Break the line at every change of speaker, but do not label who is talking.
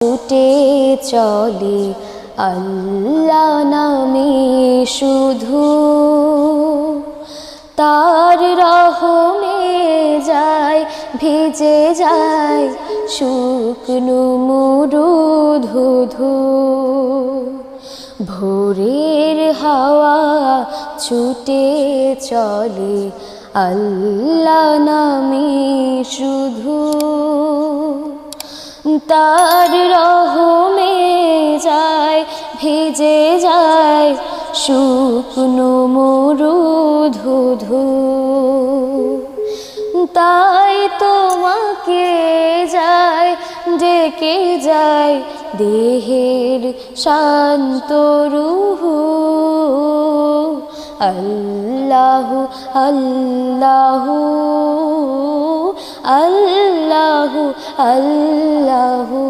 ছুটে চলে আল্লাহ নামে শুধু, তার রহমে যায় ভিজে যায় শুকনো মরুদ ধু। ভোরের হাওয়া ছুটে চলে আল্লাহ নামে শুধু, তার রহমে যায় ভিজে যায় শুকনো মরুদ ধু। তাই তোমাকে যায় ডেকে যায় দেহের শান্ত রুহু। আল্লাহু আল্লাহু আল্লাহু আল্লাহু।